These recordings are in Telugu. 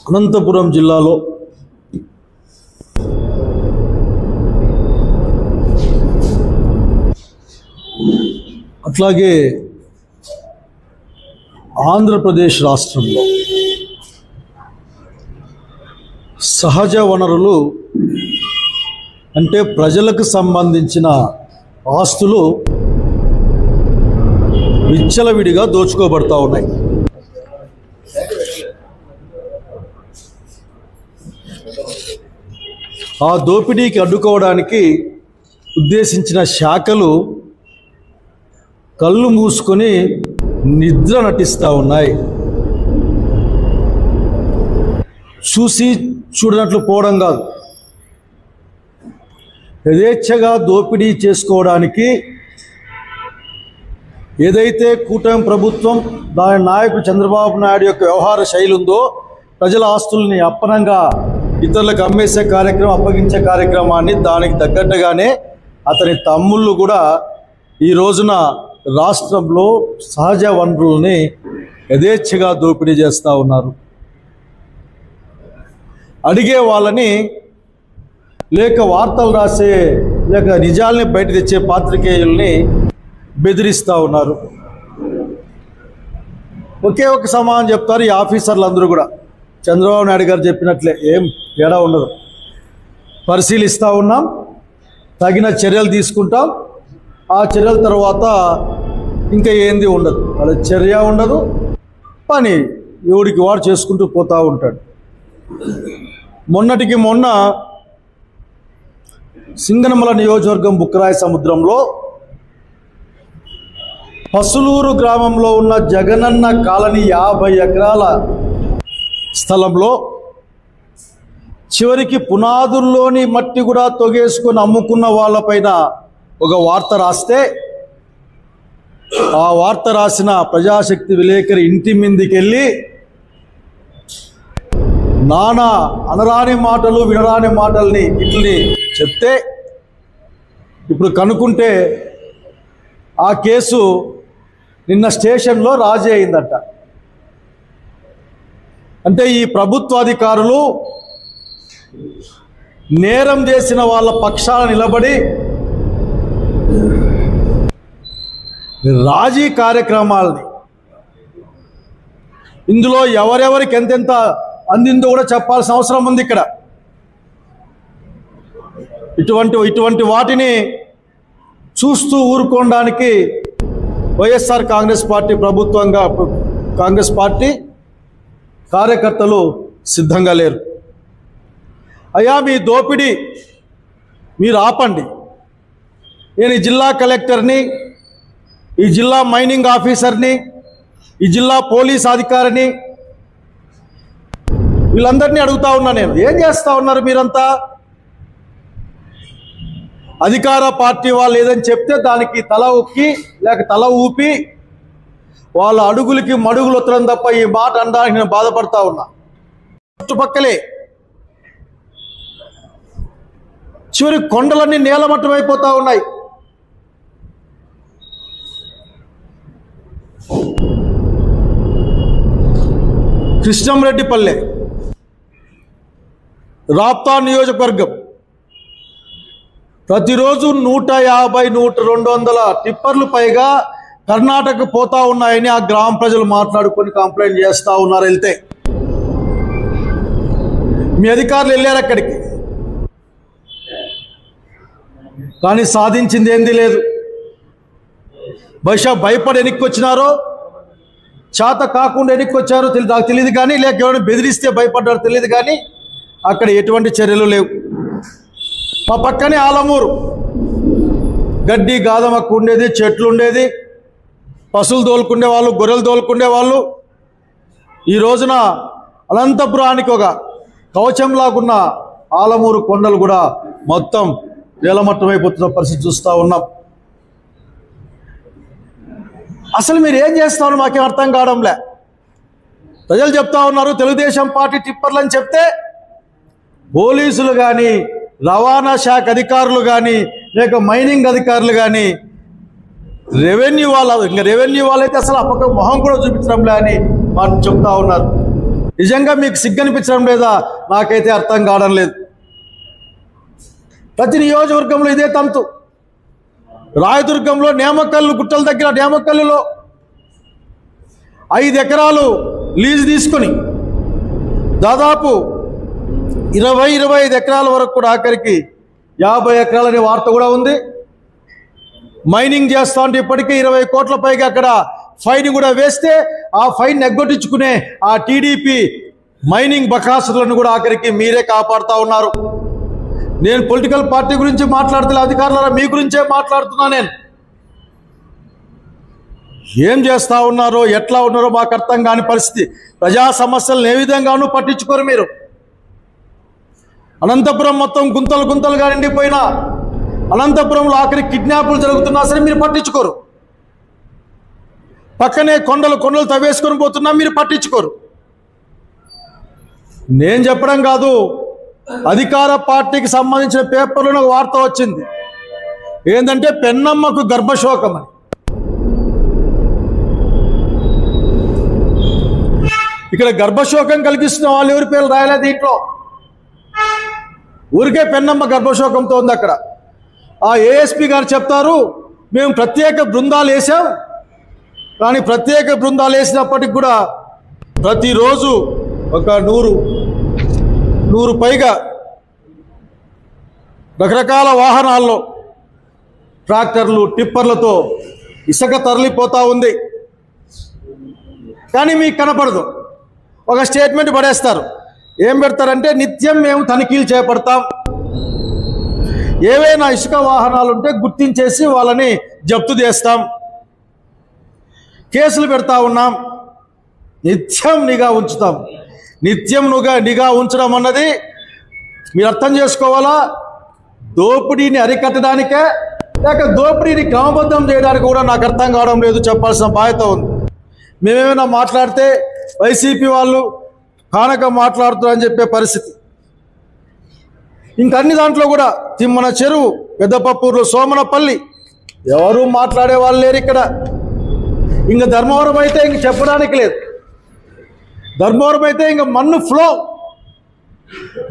అనంతపురం జిల్లాలో అట్లాగే ఆంధ్రప్రదేశ్ రాష్ట్రంలో సహజ వనరులు అంటే ప్రజలకు సంబంధించిన ఆస్తులు విచ్చలవిడిగా దోచుకోబడతా ఉన్నాయి. ఆ దోపిడీకి అడ్డుకోవడానికి ఉద్దేశించిన శాఖలు కళ్ళు మూసుకొని నిద్ర నటిస్తూ ఉన్నాయి. చూసి చూడనట్లు పోవడం కాదు, యథేచ్ఛగా దోపిడీ చేసుకోవడానికి ఏదైతే కూటమి ప్రభుత్వం దాని నాయకుడు చంద్రబాబు నాయుడు యొక్క వ్యవహార శైలి ఉందో, ప్రజల ఆస్తుల్ని అప్పనంగా ఇతరులకు అమ్మేసే కార్యక్రమం, అప్పగించే కార్యక్రమాన్ని దానికి తగ్గట్టుగానే అతని తమ్ముళ్ళు కూడా ఈ రోజున రాష్ట్రంలో సహజ వనరుల్ని యథేచ్ఛగా దోపిడీ చేస్తూ ఉన్నారు. అడిగే వాళ్ళని లేక వార్తలు రాసే లేక నిజాల్ని బయట తెచ్చే పాత్రికేయుల్ని బెదిరిస్తూ ఉన్నారు. ఒకే ఒక సమాధానం చెప్తారు ఈ ఆఫీసర్లు అందరూ కూడా. చంద్రబాబు నాయుడు గారు చెప్పినట్లే, ఏం తేడా ఉండదు. పరిశీలిస్తూ ఉన్నాం, తగిన చర్యలు తీసుకుంటాం, ఆ చర్యల తర్వాత ఇంకా ఏంది ఉండదు. వాళ్ళ చర్య ఉండదు, పని ఎవడికి వాడు చేసుకుంటూ పోతూ ఉంటాడు. మొన్నటికి మొన్న సింగనమల నియోజకవర్గం బుక్కరాయ సముద్రంలో పసులూరు గ్రామంలో ఉన్న జగనన్న కాలనీ 50 ఎకరాల స్థలంలో చివరికి పునాదుల్లోని మట్టి కూడా తొగేసుకొని అమ్ముకున్న వాళ్ళపైన ఒక వార్త రాస్తే, ఆ వార్త రాసిన ప్రజాశక్తి విలేకరి ఇంటి మీదకెళ్ళి నానా అనరాని మాటలు వినరాని మాటల్ని ఇట్లని చెప్తే, ఇప్పుడు కనుక్కుంటే ఆ కేసు నిన్న స్టేషన్లో రాజీ అయిందట. అంటే ఈ ప్రభుత్వాధికారులు నేరం చేసిన వాళ్ళ పక్షాన నిలబడి రాజీ కార్యక్రమాలని, ఇందులో ఎవరెవరికి ఎంతెంత అందిందో కూడా చెప్పాల్సిన అవసరం ఉంది. ఇక్కడ ఇటువంటి వాటిని చూస్తూ ఊరుకోవడానికి వైఎస్ఆర్ కాంగ్రెస్ పార్టీ ప్రభుత్వంగా కాంగ్రెస్ పార్టీ కార్యకర్తలు సిద్ధంగా లేరు. అయ్యా, మీ దోపిడీ మీరు ఆపండి. నేను ఈ జిల్లా కలెక్టర్ని, ఈ జిల్లా మైనింగ్ ఆఫీసర్ని, ఈ జిల్లా పోలీస్ అధికారిని, వీళ్ళందరినీ అడుగుతా ఉన్నా నేను, ఏం చేస్తూ ఉన్నారు మీరంతా? అధికార పార్టీ వాళ్ళు ఏదని చెప్తే దానికి తల ఒక్కి లేక తల ఊపి వాళ్ళ అడుగులకి మడుగులు వత్తడం తప్ప ఈ మాట అనడానికి నేను బాధపడతా ఉన్నా. చుట్టుపక్కలే చివరి కొండలన్నీ నేలమట్టం అయిపోతా ఉన్నాయి. కృష్ణంరెడ్డిపల్లె రాప్తా నియోజకవర్గం ప్రతిరోజు 150-200 టిప్పర్లు పైగా కర్ణాటక పోతా ఉన్నాయని ఆ గ్రామ ప్రజలు మాట్లాడుకొని కంప్లైంట్ చేస్తూ ఉన్నారు. వెళ్తే మీ అధికారులు వెళ్ళారు అక్కడికి, కానీ సాధించింది ఏంది లేదు. బహుశా భయపడి వెనక్కి వచ్చినారో, చేత కాకుండా వెనక్కి వచ్చారో నాకు తెలియదు, కానీ లేక ఎవరైనా బెదిరిస్తే భయపడ్డారో తెలియదు, కానీ అక్కడ ఎటువంటి చర్యలు లేవు. మా పక్కనే ఆలమూరు, గడ్డి గాదమక్కు ఉండేది, చెట్లు ఉండేది, పశువులు తోలుకునే వాళ్ళు, గొర్రెలు తోలుకునే వాళ్ళు. ఈ రోజున అనంతపురానికి ఒక కవచంలాగున్న ఆలమూరు కొండలు కూడా మొత్తం నేలమట్టమైపోతున్న పరిస్థితి చూస్తూ ఉన్నాం. అసలు మీరు ఏం చేస్తున్నారు మాకేం అర్థం కావడంలే. ప్రజలు చెప్తా ఉన్నారు తెలుగుదేశం పార్టీ టిప్పర్లు అని చెప్తే, పోలీసులు కానీ, రవాణా శాఖ అధికారులు కానీ, లేక మైనింగ్ అధికారులు కానీ, రెవెన్యూ వాళ్ళైతే అసలు ఆ పక్క మొహం కూడా చూపించడంలే అని వాళ్ళు చెప్తా ఉన్నారు. నిజంగా మీకు సిగ్గనిపించడం లేదా? నాకైతే అర్థం కావడం లేదు. ప్రతి నియోజకవర్గంలో ఇదే తంతు. రాయదుర్గంలో నేమకల్లు గుట్టల దగ్గర నేమకల్లులో 5 ఎకరాలు లీజు తీసుకొని దాదాపు 20-25 ఎకరాల వరకు కూడా ఆఖరికి 50 ఎకరాలనే వార్త కూడా ఉంది. మైనింగ్ చేస్తా ఉంటే ఇప్పటికే 20 కోట్ల పైగా అక్కడ ఫైన్ కూడా వేస్తే ఆ ఫైన్ ఎగ్గొట్టించుకునే ఆ టీడీపీ మైనింగ్ బకాసులను కూడా ఆఖరికి మీరే కాపాడుతూ ఉన్నారు. నేను పొలిటికల్ పార్టీ గురించి మాట్లాడుతున్నా, అధికారులారా మీ గురించే మాట్లాడుతున్నా. నేను ఏం చేస్తూ ఉన్నారో ఎట్లా ఉన్నారో మాకు అర్థం కాని పరిస్థితి. ప్రజా సమస్యలను ఏ విధంగానూ పట్టించుకోరు మీరు. అనంతపురం మొత్తం గుంతలు గుంతలుగా నిండిపోయినా, అనంతపురంలో ఆఖరి కిడ్నాపులు జరుగుతున్నా సరే మీరు పట్టించుకోరు. పక్కనే కొండలు తవ్వేసుకొని పోతున్నా మీరు పట్టించుకోరు. నేను చెప్పడం కాదు, అధికార పార్టీకి సంబంధించిన పేపర్లో ఒక వార్త వచ్చింది. ఏంటంటే పెన్నమ్మకు గర్భశోకం అని. ఇక్కడ గర్భశోకం కలిగిస్తున్న వాళ్ళు ఎవరి పేర్లు రాయలేదు దీంట్లో. ఊరికే పెన్నమ్మ గర్భశోకంతో ఉంది అక్కడ. ఆ ఏఎస్పీ గారు చెప్తారు, మేము ప్రత్యేక బృందాలు వేసాం, కానీ ప్రత్యేక బృందాలు వేసినప్పటికి కూడా ప్రతిరోజు ఒక 100 పైగా రకరకాల వాహనాల్లో ట్రాక్టర్లు టిప్పర్లతో ఇసుక తరలిపోతూ ఉంది. కానీ మీకు కనపడదు. ఒక స్టేట్మెంట్ పడేస్తారు. ఏం పెడతారంటే, నిత్యం మేము తనిఖీలు చేపడతాం, ఏవైనా ఇసుక వాహనాలు ఉంటే గుర్తించేసి వాళ్ళని జప్తు చేస్తాం, కేసులు పెడతా ఉన్నాం, నిత్యం నిఘా ఉంచుతాం. నిత్యం నిఘా ఉంచడం అన్నది మీరు అర్థం చేసుకోవాలా, దోపిడీని అరికట్టడానికే లేక దోపిడీని క్రమబద్ధం చేయడానికి కూడా నాకు అర్థం కావడం లేదు. చెప్పాల్సిన బాధ్యత ఉంది. మేమేమైనా మాట్లాడితే వైసీపీ వాళ్ళు కానక మాట్లాడుతారని చెప్పే పరిస్థితి. ఇంకన్ని దాంట్లో కూడా తిమ్మన చెరువు, పెద్దపప్పూరు, సోమనపల్లి ఎవరు మాట్లాడే వాళ్ళు లేరు ఇక్కడ. ఇంక ధర్మవరం అయితే ఇంక చెప్పడానికి లేదు. ధర్మవరం అయితే ఇంక మన్ను ఫ్లో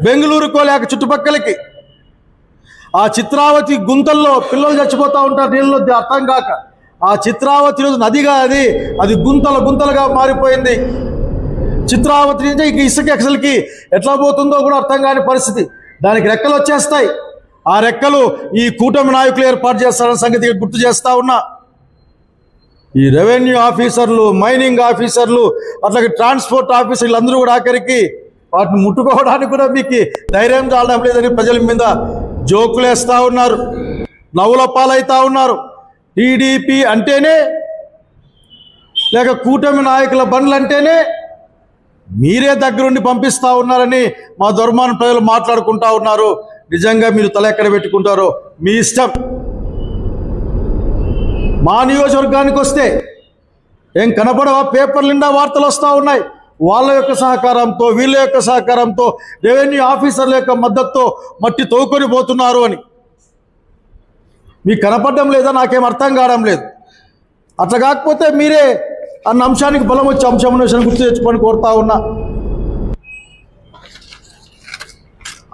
బెంగళూరుకో లేక చుట్టుపక్కలకి. ఆ చిత్రావతి గుంతల్లో పిల్లలు చచ్చిపోతూ ఉంటారు నీళ్ళలో అర్థం కాక. ఆ చిత్రావతి రోజు నదిగా అది గుంతలుగా మారిపోయింది. చిత్రావతి నుంచి ఇంక ఇసుక అసలుకి ఎట్లా పోతుందో కూడా అర్థం కాని పరిస్థితి. దానికి రెక్కలు వచ్చేస్తాయి. ఆ రెక్కలు ఈ కూటమి నాయకులు ఏర్పాటు చేస్తారన్న సంగతి గుర్తు చేస్తా ఉన్నా. ఈ రెవెన్యూ ఆఫీసర్లు, మైనింగ్ ఆఫీసర్లు, అట్లాగే ట్రాన్స్పోర్ట్ ఆఫీసర్లు అందరూ కూడా ఆఖరికి వాటిని ముట్టుకోవడానికి కూడా మీకు ధైర్యం చాలడం లేదని ప్రజల మీద జోకులేస్తూ ఉన్నారు, నవ్వుల పాలవుతూ ఉన్నారు. టీడీపీ అంటేనే లేక కూటమి నాయకుల బండ్లు అంటేనే మీరే దగ్గరుండి పంపిస్తూ ఉన్నారని మా దుర్మాన ప్రజలు మాట్లాడుకుంటా ఉన్నారు. నిజంగా మీరు తల ఎక్కడ పెట్టుకుంటారో మీ ఇష్టం. మా నియోజకవర్గానికి వస్తే ఏం కనపడవా? పేపర్ల నిండా వార్తలు వస్తూ ఉన్నాయి. వాళ్ళ యొక్క సహకారంతో, వీళ్ళ యొక్క సహకారంతో, రెవెన్యూ ఆఫీసర్ల యొక్క మద్దతుతో మట్టి తోకొని పోతున్నారు అని మీకు కనపడడం లేదా? నాకేం అర్థం కావడం లేదు. అట్లా కాకపోతే మీరే అన్న అంశానికి బలం వచ్చి అంశం గుర్తు తెచ్చుకొని కోరుతా ఉన్నా.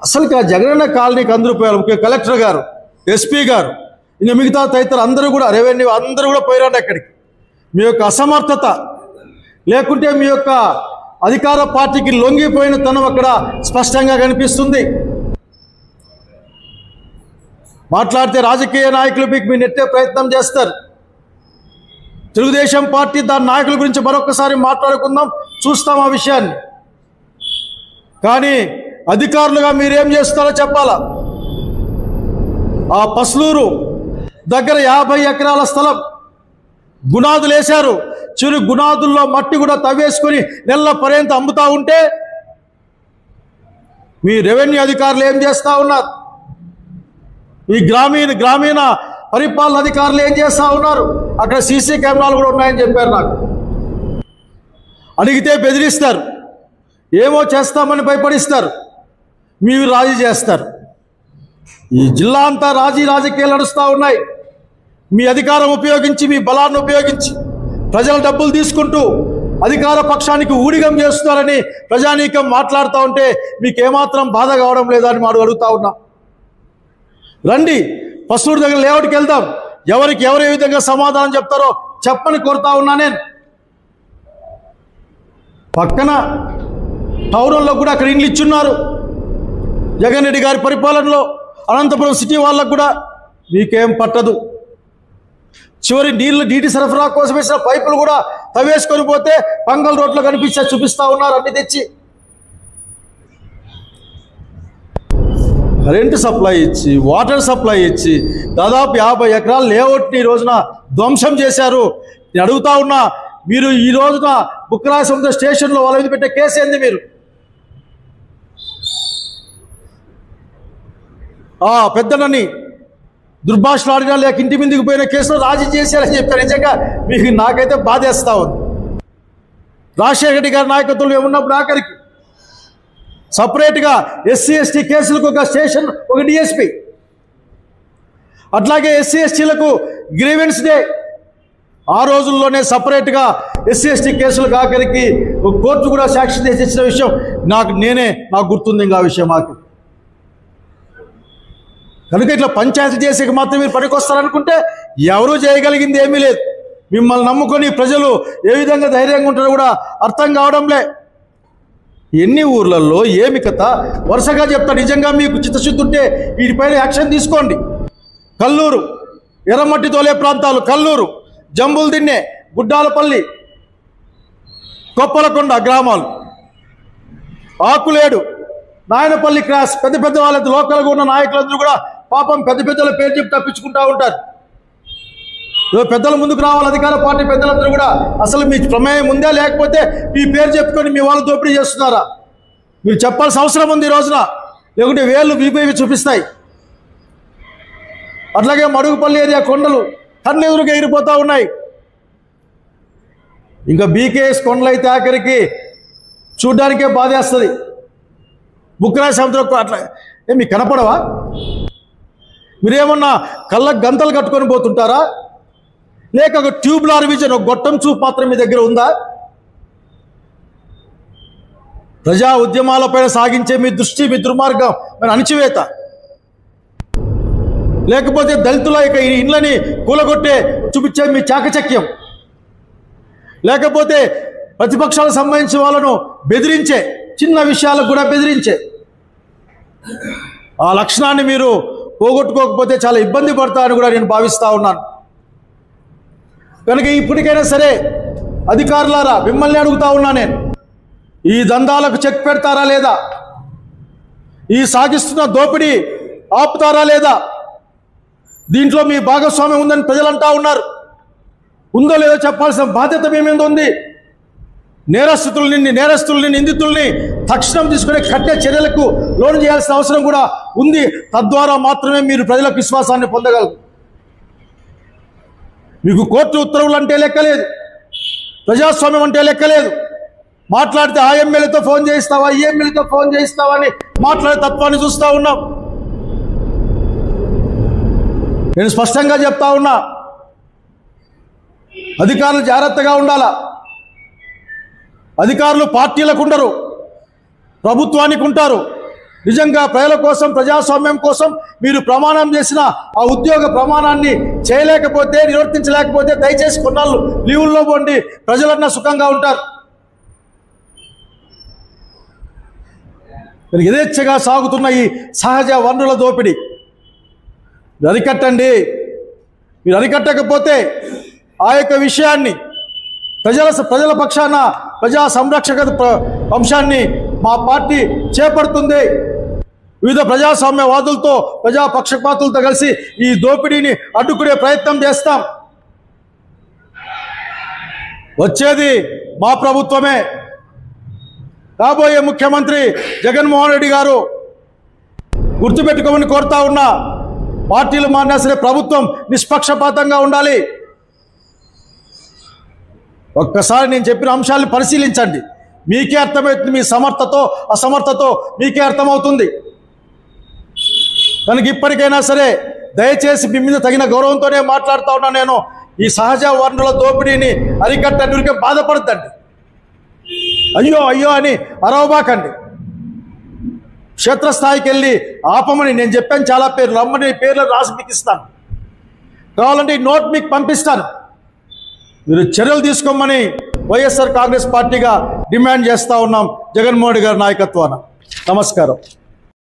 అసలు జగనన్న కాలనీకి అందరూ పోయారు. ముఖ్య కలెక్టర్ గారు, ఎస్పీ గారు, ఇంకా మిగతా తదితరులు అందరూ కూడా, రెవెన్యూ అందరూ కూడా పోయిరండి అక్కడికి. మీ యొక్క అసమర్థత లేకుంటే మీ యొక్క అధికార పార్టీకి లొంగిపోయిన తనం అక్కడ స్పష్టంగా కనిపిస్తుంది. మాట్లాడితే రాజకీయ నాయకులు మీకు మీ నెట్టే ప్రయత్నం చేస్తారు. తెలుగుదేశం పార్టీ దాని నాయకుల గురించి మరొకసారి మాట్లాడుకుందాం, చూస్తాం ఆ విషయాన్ని. కానీ అధికారులుగా మీరేం చేస్తారో చెప్పాలా. ఆ పస్లూరు దగ్గర 50 ఎకరాల స్థలం గునాదులు వేశారు. చిరు గునాదుల్లో మట్టి కూడా తవ్వేసుకొని నెలల పర్యంత అమ్ముతా ఉంటే మీ రెవెన్యూ అధికారులు ఏం చేస్తూ ఉన్నారు? ఈ గ్రామీణ పరిపాలన అధికారులు ఏం చేస్తూ ఉన్నారు? అక్కడ సీసీ కెమెరాలు కూడా ఉన్నాయని చెప్పారు. నాకు అడిగితే బెదిరిస్తారు, ఏమో చేస్తామని భయపడిస్తారు, మీరు రాజీ చేస్తారు. ఈ జిల్లా అంతా రాజకీయాలు నడుస్తూ ఉన్నాయి. మీ అధికారం ఉపయోగించి, మీ బలాన్ని ఉపయోగించి ప్రజల డబ్బులు తీసుకుంటూ అధికార పక్షానికి ఊడిగం చేస్తున్నారని ప్రజానీకం మాట్లాడుతూ ఉంటే మీకేమాత్రం బాధ కావడం లేదా అని మాడు అడుగుతా ఉన్నా. రండి, పశువుడి దగ్గర లేఅవుట్కి వెళ్దాం. ఎవరికి ఎవరు ఏ విధంగా సమాధానం చెప్తారో చెప్పని కోరుతా ఉన్నా. నేను పక్కన టౌన్లో కూడా అక్కడ ఇండ్లు ఇచ్చున్నారు. జగన్ రెడ్డి గారి పరిపాలనలో అనంతపురం సిటీ వాళ్ళకు కూడా మీకేం పట్టదు. చివరి నీటి సరఫరా కోసం వేసిన పైపులు కూడా తవ్వేసుకొని పోతే పంగల్ రోడ్లో కనిపించే చూపిస్తా ఉన్నారు. అన్ని తెచ్చి కరెంటు సప్లై ఇచ్చి, వాటర్ సప్లై ఇచ్చి దాదాపు 50 ఎకరాల లేఅవుట్ని ఈ రోజున ధ్వంసం చేశారు. నేను అడుగుతా ఉన్నా, మీరు ఈ రోజున బుక్కరాయ సముద్ర స్టేషన్లో వాళ్ళ మీద పెట్టే కేసు ఏంది? మీరు పెద్దనని దుర్భాషలు ఆడినా లేక ఇంటి మీదకి పోయిన కేసులో రాజీ చేశారని చెప్పారు. నిజంగా మీకు నాకైతే బాధేస్తా ఉంది. రాజశేఖర రెడ్డి గారి నాయకత్వంలో ఏమున్నప్పుడు ఆఖరికి సపరేట్గా ఎస్సీ ఎస్టీ కేసులకు ఒక స్టేషన్, ఒక డిఎస్పీ, అట్లాగే ఎస్సీ ఎస్టీలకు గ్రీవెన్స్ డే, ఆ రోజుల్లోనే సపరేట్గా ఎస్సీ ఎస్టీ కేసులకు ఆఖరికి కోర్టు కూడా సాక్షి తెచ్చిన విషయం నాకు గుర్తుంది. ఇంకా ఆ విషయం మాకు కనుక ఇట్లా పంచాయతీ చేసేకి మాత్రం మీరు పనికొస్తారనుకుంటే ఎవరూ చేయగలిగింది ఏమీ లేదు. మిమ్మల్ని నమ్ముకొని ప్రజలు ఏ విధంగా ధైర్యంగా ఉంటారో కూడా అర్థం కావడంలే. ఎన్ని ఊర్లలో ఏమి కథ వరుసగా చెప్తా. నిజంగా మీకు చిత్తశుద్ధి ఉంటే వీటిపైన యాక్షన్ తీసుకోండి. కల్లూరు, ఎర్రమట్టి తోలే ప్రాంతాలు, కల్లూరు, జంబులు దిన్నె, గుడ్డాలపల్లి, కొప్పలకొండ గ్రామాలు, ఆకులేడు, నాయనపల్లి క్రాస్, పెద్ద పెద్ద వాళ్ళ లోకల్గా ఉన్న నాయకులందరూ కూడా పాపం పెద్ద పెద్దల పేరు చెప్పి తప్పించుకుంటూ ఉంటారు. పెద్దల ముందుకు రావాలి. అధికార పార్టీ పెద్దలందరూ కూడా అసలు మీ ప్రమేయం ఉందా, లేకపోతే మీ పేరు చెప్పుకొని మీ వాళ్ళు దోపిడీ చేస్తున్నారా? మీరు చెప్పాల్సిన అవసరం ఉంది ఈ రోజున, లేకుంటే వేళ్ళు వీపేవి చూపిస్తాయి. అట్లాగే మడుగుపల్లి ఏరియా కొండలు కళ్ళు ఎదురుగా ఎగిరిపోతూ ఉన్నాయి. ఇంకా బీకేఎస్ కొండలు అయితే ఆఖరికి చూడ్డానికే బాధేస్తుంది. బుక్కరాయ సముద్రం అట్లా మీకు కనపడవా? మీరేమన్నా కళ్ళకు గంతలు కట్టుకొని పోతుంటారా? లేక ఒక ట్యూబ్లార్ విజన్, ఒక గొట్టం చూపు మాత్రం మీ దగ్గర ఉందా? ప్రజా ఉద్యమాలపైన సాగించే మీ దృష్టి, మీ దుర్మార్గం, మన అణిచివేత, లేకపోతే దళితుల యొక్క ఈ ఇండ్లని కూలగొట్టే చూపించే మీ చాకచక్యం, లేకపోతే ప్రతిపక్షాలకు సంబంధించిన వాళ్ళను బెదిరించే, చిన్న విషయాలకు కూడా బెదిరించే ఆ లక్షణాన్ని మీరు పోగొట్టుకోకపోతే చాలా ఇబ్బంది పడతారని కూడా నేను భావిస్తూ ఉన్నాను. కనుక ఇప్పటికైనా సరే అధికారులారా, మిమ్మల్ని అడుగుతా ఉన్నా నేను, ఈ దందాలకు చెక్ పెడతారా లేదా? ఈ సాగిస్తున్న దోపిడీ ఆపుతారా లేదా? దీంట్లో మీ భాగస్వామ్యం ఉందని ప్రజలు అంటా ఉన్నారు. ఉందో లేదో చెప్పాల్సిన బాధ్యత మీ మీద ఉంది. నేరస్తుల్ని, నిందితుల్ని తక్షణం తీసుకునే కఠిన చర్యలకు లోను చేయాల్సిన అవసరం కూడా ఉంది. తద్వారా మాత్రమే మీరు ప్రజలకు విశ్వాసాన్ని పొందగలరు. మీకు కోర్టు ఉత్తర్వులు అంటే లెక్కలేదు, ప్రజాస్వామ్యం అంటే లెక్కలేదు. మాట్లాడితే ఆ ఎమ్మెల్యేతో ఫోన్ చేయిస్తావా, ఈ ఎమ్మెల్యేతో ఫోన్ చేయిస్తావా అని మాట్లాడే తత్వాన్ని చూస్తూ ఉన్నాం. నేను స్పష్టంగా చెప్తా ఉన్నా, అధికారులు జాగ్రత్తగా ఉండాలా. అధికారులు పార్టీలకు ఉండరు, ప్రభుత్వానికి ఉంటారు. నిజంగా ప్రజల కోసం, ప్రజాస్వామ్యం కోసం మీరు ప్రమాణం చేసిన ఆ ఉద్యోగ ప్రమాణాన్ని చేయలేకపోతే, నిర్వర్తించలేకపోతే దయచేసి కొన్నాళ్ళు లీవుల్లో పోండి, ప్రజలన్నా సుఖంగా ఉంటారు. యథేచ్ఛగా సాగుతున్న ఈ సహజ వనరుల దోపిడీ అరికట్టండి. మీరు అరికట్టకపోతే ఆ యొక్క విషయాన్ని ప్రజల పక్షాన ప్రజా సంరక్షక అంశాన్ని మా పార్టీ చేపడుతుంది. వివిధ ప్రజాస్వామ్యవాదులతో, ప్రజాపక్షపాతులతో కలిసి ఈ దోపిడీని అడ్డుకునే ప్రయత్నం చేస్తాం. వచ్చేది మా ప్రభుత్వమే. కాబోయే ముఖ్యమంత్రి జగన్మోహన్ రెడ్డి గారు గుర్తుపెట్టుకోమని కోరుతా ఉన్నా. పార్టీలు మారినా సరే ప్రభుత్వం నిష్పక్షపాతంగా ఉండాలి. ఒక్కసారి నేను చెప్పిన అంశాలను పరిశీలించండి, మీకే అర్థమవుతుంది. మీ సమర్థతో అసమర్థతో మీకే అర్థమవుతుంది. కనుక ఇప్పటికైనా సరే దయచేసి మీ మీద తగిన గౌరవంతోనే మాట్లాడుతూ ఉన్నా. నేను ఈ సహజ వనరుల దోపిడీని అరికట్టడానికి బాధపడద్దండి. అయ్యో అయ్యో అని అరవబాకండి. క్షేత్రస్థాయికి వెళ్ళి ఆపమని నేను చెప్పాను. చాలా పేర్లు రమ్మని పేర్లు రాసి మీకు ఇస్తాను. కావాలంటే ఈ నోట్ మీకు పంపిస్తాను. మీరు చర్యలు తీసుకోమని వైఎస్ఆర్ కాంగ్రెస్ పార్టీగా డిమాండ్ చేస్తూ ఉన్నాం జగన్మోహన్ రెడ్డి గారి నాయకత్వాన. నమస్కారం.